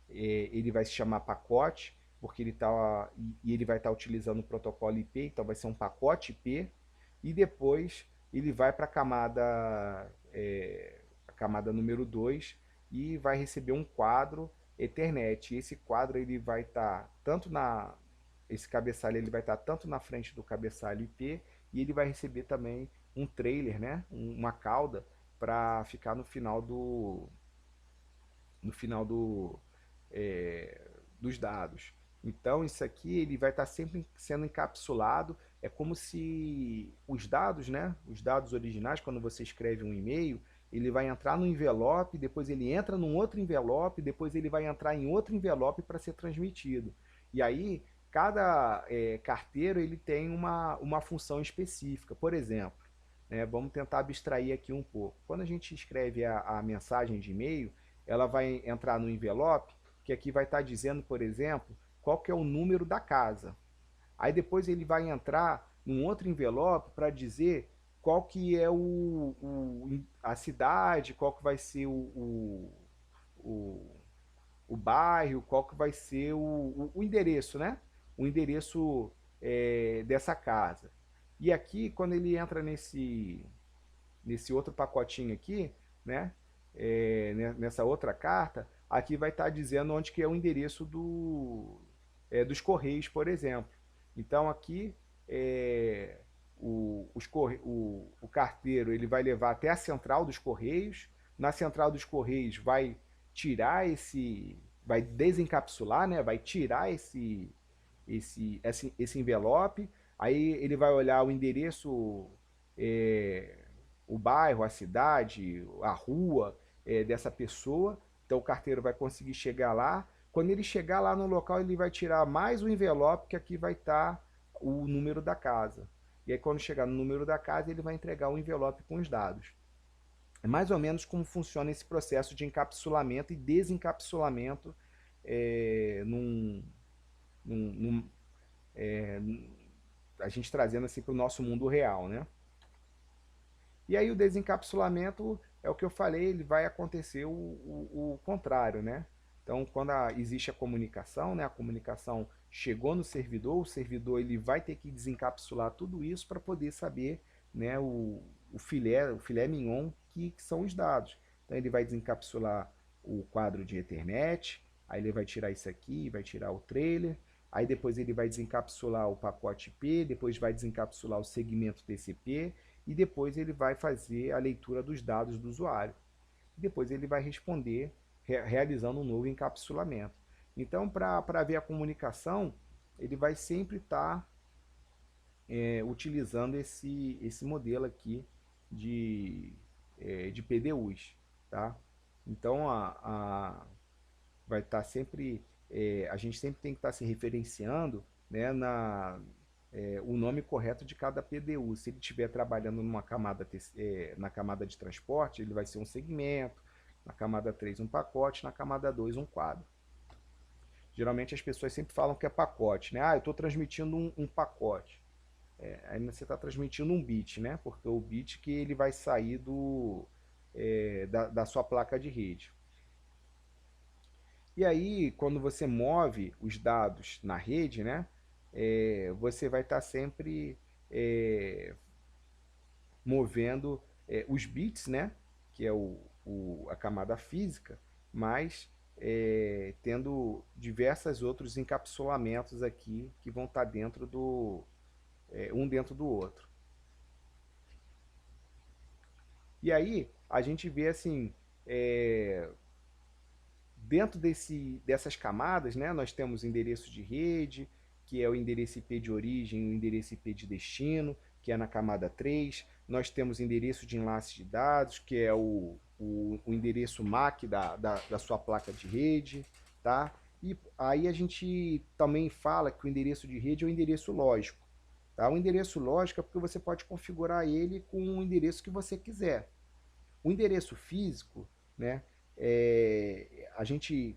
ele vai se chamar pacote, porque ele vai estar utilizando o protocolo IP, então vai ser um pacote IP, e depois ele vai para a camada número 2 e vai receber um quadro Ethernet. E esse quadro ele vai estar esse cabeçalho ele vai estar tanto na frente do cabeçalho IP, e ele vai receber também um trailer, né, uma cauda, para ficar no final dos dados. Então isso aqui ele vai estar sempre sendo encapsulado. É como se os dados, né, os dados originais, quando você escreve um e-mail, ele vai entrar no envelope, depois ele entra num outro envelope, depois ele vai entrar em outro envelope para ser transmitido. E aí cada carteiro ele tem uma função específica. Por exemplo, vamos tentar abstrair aqui um pouco. Quando a gente escreve a mensagem de e-mail, ela vai entrar no envelope, que aqui vai estar dizendo, por exemplo, qual que é o número da casa. Aí depois ele vai entrar num outro envelope para dizer qual que é a cidade, qual que vai ser o, o bairro, qual que vai ser o endereço, né? O endereço dessa casa. E aqui, quando ele entra nesse outro pacotinho aqui, né? Nessa outra carta, aqui vai estar dizendo onde que é o endereço dos correios, por exemplo. Então aqui é, o carteiro ele vai levar até a central dos correios. Na central dos correios vai tirar vai desencapsular, né? Vai tirar esse envelope. Aí ele vai olhar o endereço, é, o bairro, a cidade, a rua dessa pessoa. Então o carteiro vai conseguir chegar lá. Quando ele chegar lá no local, ele vai tirar mais um envelope que aqui vai estar o número da casa. E aí quando chegar no número da casa, ele vai entregar o envelope com os dados. É mais ou menos como funciona esse processo de encapsulamento e desencapsulamento é, num, num, num, é, a gente trazendo assim para o nosso mundo real, né? E aí o desencapsulamento é o que eu falei, ele vai acontecer o contrário, né? Então, quando existe a comunicação, né? A comunicação chegou no servidor, o servidor ele vai ter que desencapsular tudo isso para poder saber, né? O filé mignon que são os dados. Então, ele vai desencapsular o quadro de Ethernet, aí ele vai tirar isso aqui, vai tirar o trailer, aí depois ele vai desencapsular o pacote IP, depois vai desencapsular o segmento TCP, e depois ele vai fazer a leitura dos dados do usuário. Depois ele vai responder realizando um novo encapsulamento. Então, para ver a comunicação, ele vai sempre estar utilizando esse modelo aqui de PDUs. Tá? Então, vai estar sempre, a gente sempre tem que estar se referenciando, né, o nome correto de cada PDU. Se ele estiver trabalhando na camada de transporte, ele vai ser um segmento, na camada 3 um pacote, na camada 2 um quadro. Geralmente as pessoas sempre falam que é pacote, né? Ah, eu estou transmitindo um pacote. Aí você está transmitindo um bit, né? Porque o bit que ele vai sair da sua placa de rede. E aí, quando você move os dados na rede, né, você vai estar sempre é, movendo os bits, né, que é a camada física, mas tendo diversos outros encapsulamentos aqui que vão estar dentro um dentro do outro. E aí, a gente vê assim, dentro dessas camadas, né, nós temos endereço de rede, que é o endereço IP de origem e o endereço IP de destino, que é na camada 3. Nós temos endereço de enlace de dados, que é o endereço MAC da sua placa de rede. Tá? E aí a gente também fala que o endereço de rede é o endereço lógico. Tá? O endereço lógico é porque você pode configurar ele com o endereço que você quiser. O endereço físico, né, a gente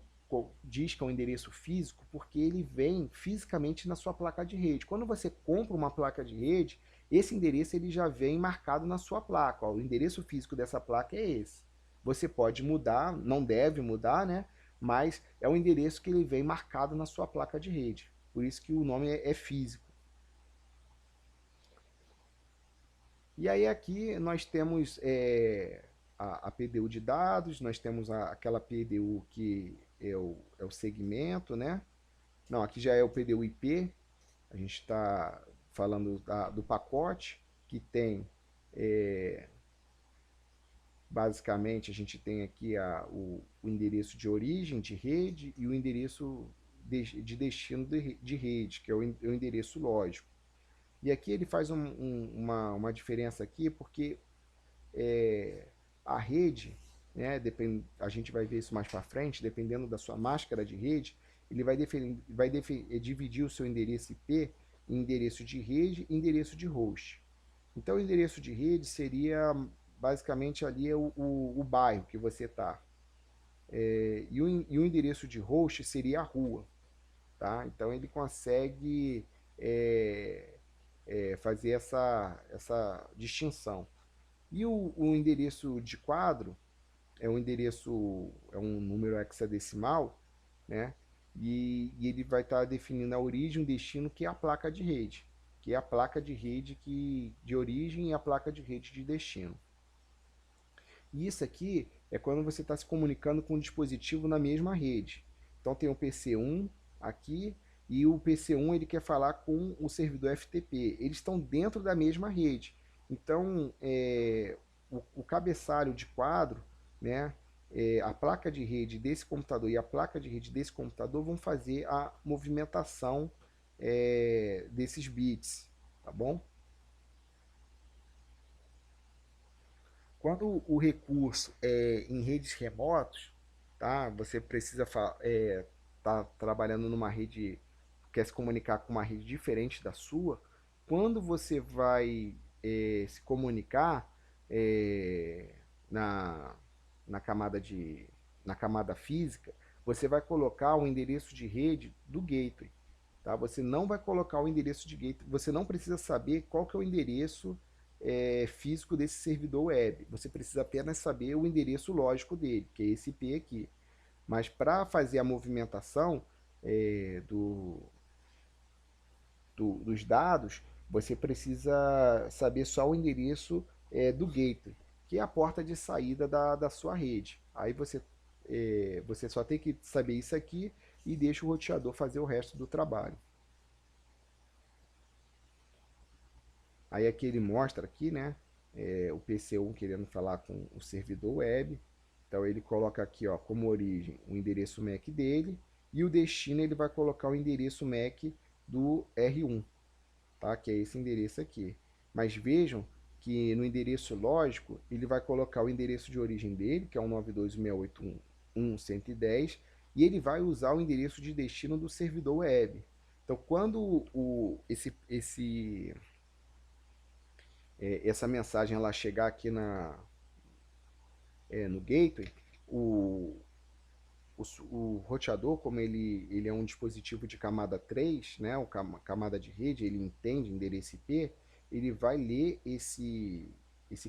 diz que é um endereço físico porque ele vem fisicamente na sua placa de rede. Quando você compra uma placa de rede, esse endereço ele já vem marcado na sua placa. Ó, o endereço físico dessa placa é esse. Você pode mudar, não deve mudar, né? Mas é o endereço que ele vem marcado na sua placa de rede. Por isso que o nome é físico. E aí aqui nós temos a PDU de dados, nós temos aquela PDU que é o segmento, né? Não, aqui já é o PDU IP, a gente está falando do pacote, que tem, é, basicamente, a gente tem aqui o endereço de origem de rede e o endereço de destino de rede, que é o endereço lógico. E aqui ele faz uma diferença aqui, porque a rede, né, a gente vai ver isso mais para frente, dependendo da sua máscara de rede, ele vai dividir o seu endereço IP em endereço de rede e endereço de host. Então, o endereço de rede seria basicamente ali o bairro que você está. E o endereço de host seria a rua. Tá? Então, ele consegue fazer essa distinção. E o endereço de quadro é um número hexadecimal, né? E ele vai estar definindo a origem, o destino, que é a placa de rede, que é a placa de rede de origem e a placa de rede de destino. E isso aqui é quando você está se comunicando com um dispositivo na mesma rede. Então tem o PC1 aqui e o PC1 ele quer falar com o servidor FTP. Eles estão dentro da mesma rede. Então o cabeçalho de quadro, né, a placa de rede desse computador e a placa de rede desse computador vão fazer a movimentação desses bits, tá bom? Quando o recurso é em redes remotas, tá? Você precisa tá trabalhando numa rede, quer se comunicar com uma rede diferente da sua. Quando você vai se comunicar é, na, na camada na camada física, você vai colocar o endereço de rede do gateway, tá? Você não vai colocar o endereço de gateway, você não precisa saber qual que é o endereço físico desse servidor web. Você precisa apenas saber o endereço lógico dele, que é esse IP aqui. Mas para fazer a movimentação é, do, dos dados, você precisa saber só o endereço do gateway, que é a porta de saída da sua rede. Aí você só tem que saber isso aqui e deixa o roteador fazer o resto do trabalho. Aí aqui ele mostra aqui, né, o PC1 querendo falar com o servidor web. Então ele coloca aqui, ó, como origem o endereço MAC dele e o destino ele vai colocar o endereço MAC do R1, tá? Que é esse endereço aqui. Mas vejam que no endereço lógico ele vai colocar o endereço de origem dele, que é o 192.168.1.110, e ele vai usar o endereço de destino do servidor web. Então quando essa mensagem ela chegar aqui no gateway, o, o roteador, como ele é um dispositivo de camada 3, né, camada de rede, ele entende endereço IP, ele vai ler esse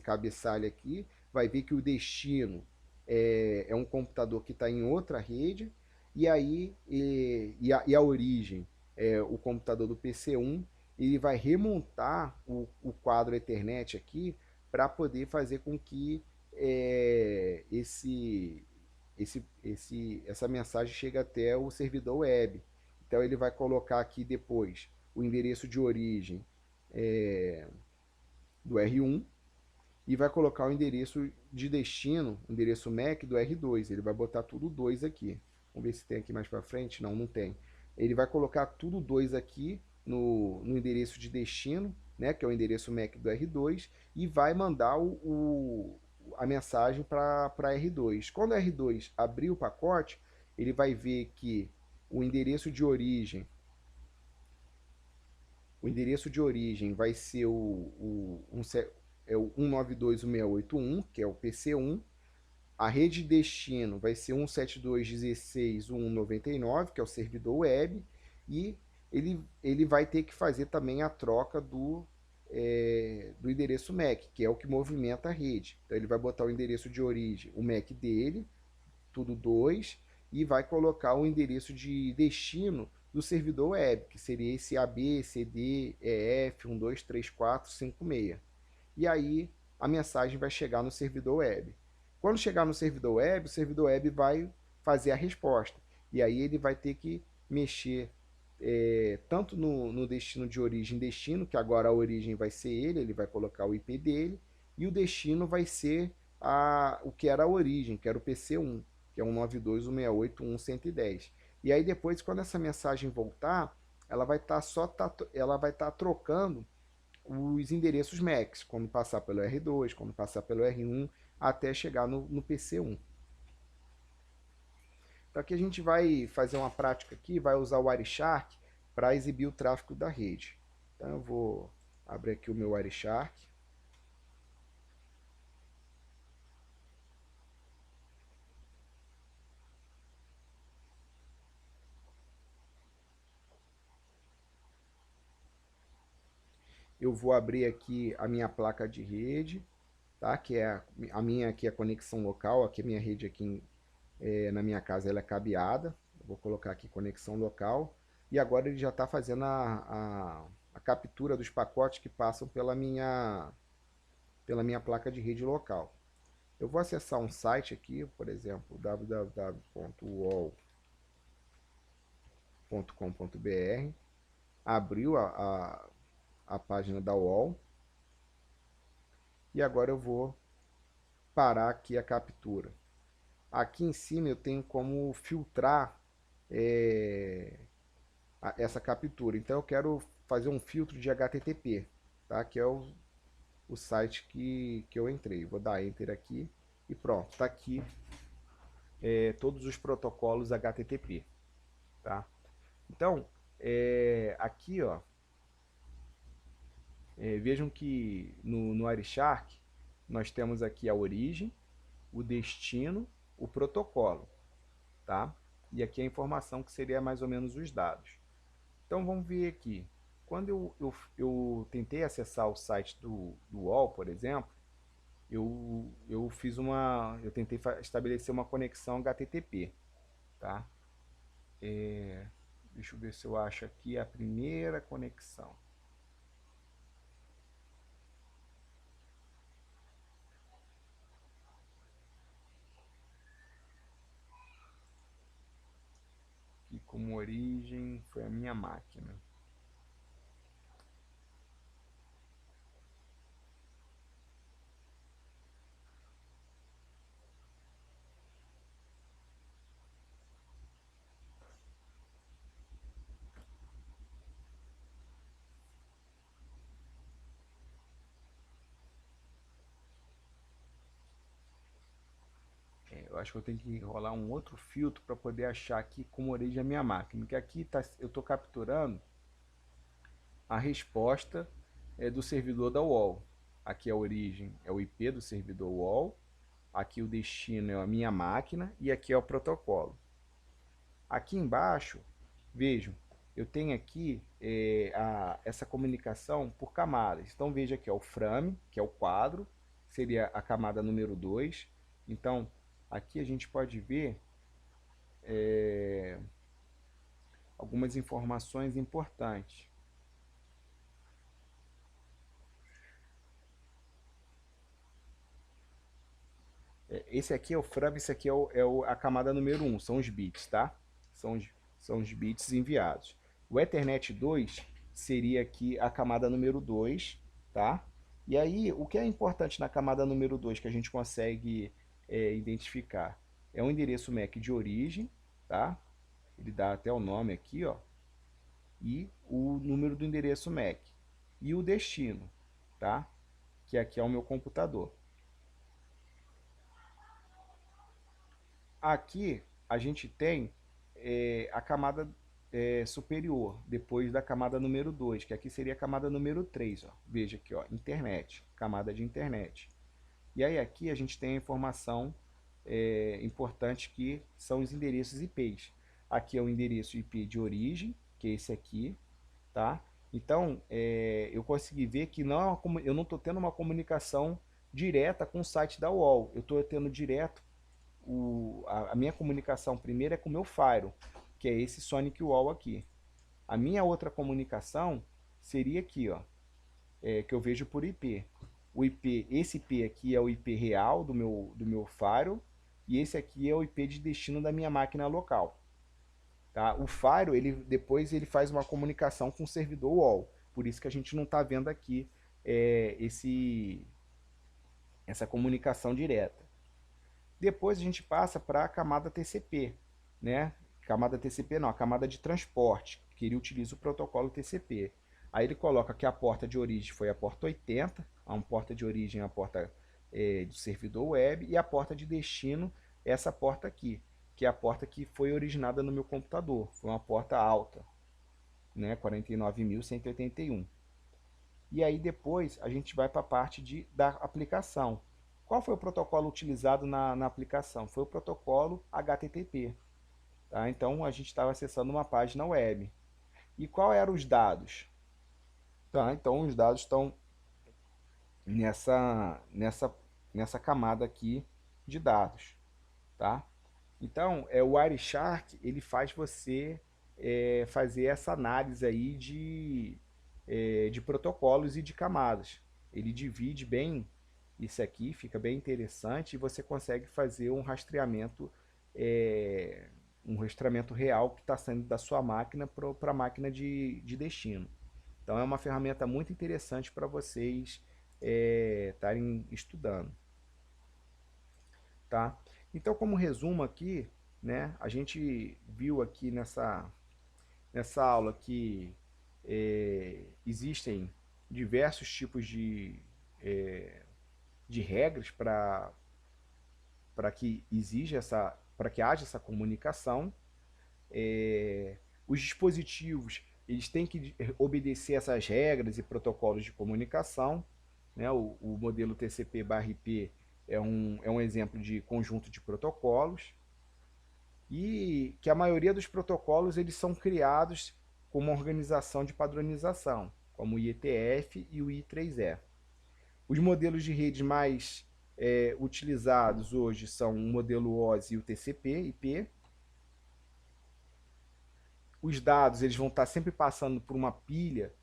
cabeçalho aqui, vai ver que o destino é um computador que está em outra rede, e aí e a origem é o computador do PC1, ele vai remontar o quadro Ethernet aqui para poder fazer com que essa mensagem chega até o servidor web. Então ele vai colocar aqui depois o endereço de origem do R1 e vai colocar o endereço de destino, o endereço MAC do R2. Ele vai botar tudo 2 aqui. Vamos ver se tem aqui mais para frente. Não, não tem. Ele vai colocar tudo 2 aqui no endereço de destino, né, que é o endereço MAC do R2, e vai mandar a mensagem para R2. Quando o R2 abrir o pacote, ele vai ver que o endereço de origem vai ser o 192.168.1, que é o PC1. A rede de destino vai ser 172.16.1.99, que é o servidor web. E ele vai ter que fazer também a troca do endereço MAC, que é o que movimenta a rede. Então ele vai botar o endereço de origem, o MAC dele, tudo 2, e vai colocar o endereço de destino do servidor web, que seria esse AB, CD, EF, 123456. E aí a mensagem vai chegar no servidor web. Quando chegar no servidor web, o servidor web vai fazer a resposta. E aí ele vai ter que mexer tanto no destino de origem destino, que agora a origem vai ser ele vai colocar o IP dele, e o destino vai ser o que era a origem, que era o PC1, que é 192.168.1.110. E aí depois, quando essa mensagem voltar, ela vai estar ela vai estar trocando os endereços MACs, quando passar pelo R2, quando passar pelo R1, até chegar no PC1. Então aqui a gente vai fazer uma prática aqui, vai usar o Wireshark para exibir o tráfego da rede. Então eu vou abrir aqui o meu Wireshark. eu vou abrir aqui a minha placa de rede, tá? Que é a minha aqui é a conexão local, aqui a minha rede aqui na minha casa ela é cabeada. Eu vou colocar aqui conexão local. E agora ele já está fazendo a captura dos pacotes que passam pela minha placa de rede local. Eu vou acessar um site aqui, por exemplo, www.uol.com.br. Abriu a página da UOL. E agora eu vou parar aqui a captura. Aqui em cima eu tenho como filtrar essa captura. Então eu quero fazer um filtro de HTTP, tá? Que é o site que eu entrei. Vou dar Enter aqui e pronto, está aqui todos os protocolos HTTP, tá? Então, aqui, ó, vejam que no Wireshark nós temos aqui a origem, o destino, o protocolo, tá? E aqui a informação que seria mais ou menos os dados. Então vamos ver aqui. Quando eu tentei acessar o site do UOL, por exemplo, eu tentei estabelecer uma conexão HTTP, tá? Deixa eu ver se eu acho aqui a primeira conexão. Que como origem foi a minha máquina. Eu acho que eu tenho que rolar um outro filtro para poder achar aqui como origem a minha máquina. Porque aqui eu estou capturando a resposta do servidor da UOL. Aqui a origem é o IP do servidor UOL. Aqui o destino é a minha máquina e aqui é o protocolo. Aqui embaixo, vejam, eu tenho aqui essa comunicação por camadas. Então veja aqui, ó, o frame, que é o quadro, seria a camada número 2. Então aqui a gente pode ver algumas informações importantes. Esse aqui é o frame, esse aqui a camada número 1, são os bits, tá? São os bits enviados. O Ethernet 2 seria aqui a camada número 2, tá? E aí, o que é importante na camada número 2 que a gente consegue identificar? É o endereço MAC de origem, tá? Ele dá até o nome aqui, ó. E o número do endereço MAC. E o destino, tá? Que aqui é o meu computador. Aqui a gente tem a camada superior, depois da camada número 2, que aqui seria a camada número 3. Ó. Veja aqui, ó, internet, camada de internet. E aí aqui a gente tem a informação importante que são os endereços IPs. Aqui é o endereço IP de origem, que é esse aqui, tá? Então, eu consegui ver que eu não estou tendo uma comunicação direta com o site da UOL. Eu estou tendo direto a minha comunicação primeiro é com o meu Firewall, que é esse Sonic Wall aqui. A minha outra comunicação seria aqui, ó, que eu vejo por IP. O IP, esse IP aqui é o IP real do meu Firewall, e esse aqui é o IP de destino da minha máquina local. Tá? O Firewall, depois ele faz uma comunicação com o servidor UOL. Por isso que a gente não está vendo aqui essa comunicação direta. Depois a gente passa para a camada TCP, né? Camada TCP não, a camada de transporte, que ele utiliza o protocolo TCP. Aí ele coloca que a porta de origem foi a porta 80, a porta de origem é a porta do servidor web, e a porta de destino é essa porta aqui, que é a porta que foi originada no meu computador. Foi uma porta alta, né? 49.181. E aí depois a gente vai para a parte da aplicação. Qual foi o protocolo utilizado na aplicação? Foi o protocolo HTTP. Tá? Então a gente estava acessando uma página web. E qual eram os dados? Tá? Então os dados estão nessa, nessa, nessa camada aqui de dados, tá? Então, o Wireshark, ele faz você fazer essa análise aí de protocolos e de camadas. Ele divide bem isso aqui, fica bem interessante e você consegue fazer é, um rastreamento real que está saindo da sua máquina para a máquina de destino. Então, é uma ferramenta muito interessante para vocês estarem estudando, tá? Então, como resumo aqui, né, a gente viu aqui nessa aula que existem diversos tipos de regras para que haja essa comunicação. Os dispositivos eles têm que obedecer essas regras e protocolos de comunicação, né? O modelo TCP/IP é um exemplo de conjunto de protocolos e que a maioria dos protocolos eles são criados com uma organização de padronização, como o IETF e o I3E. Os modelos de redes mais utilizados hoje são o modelo OSI e o TCP/IP. Os dados eles vão estar sempre passando por uma pilha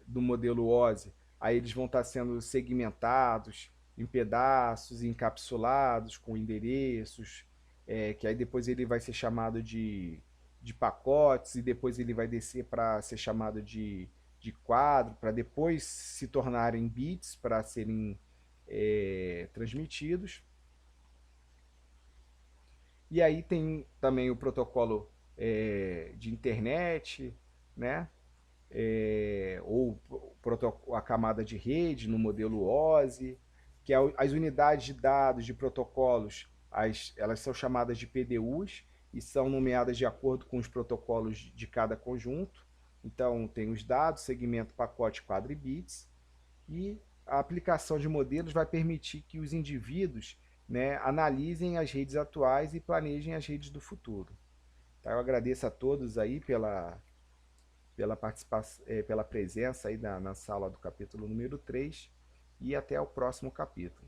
do modelo OSI, aí eles vão estar sendo segmentados em pedaços, encapsulados com endereços, que aí depois ele vai ser chamado de pacotes e depois ele vai descer para ser chamado de quadro, para depois se tornarem bits para serem transmitidos. E aí tem também o protocolo de internet, né? Ou a camada de rede no modelo OSI, que as unidades de dados de protocolos, elas são chamadas de PDUs e são nomeadas de acordo com os protocolos de cada conjunto. Então tem os dados, segmento, pacote, quadro e bits, e a aplicação de modelos vai permitir que os indivíduos, né, analisem as redes atuais e planejem as redes do futuro. Tá? Eu agradeço a todos aí pela participação, pela presença aí na sala do capítulo número 3 e até o próximo capítulo.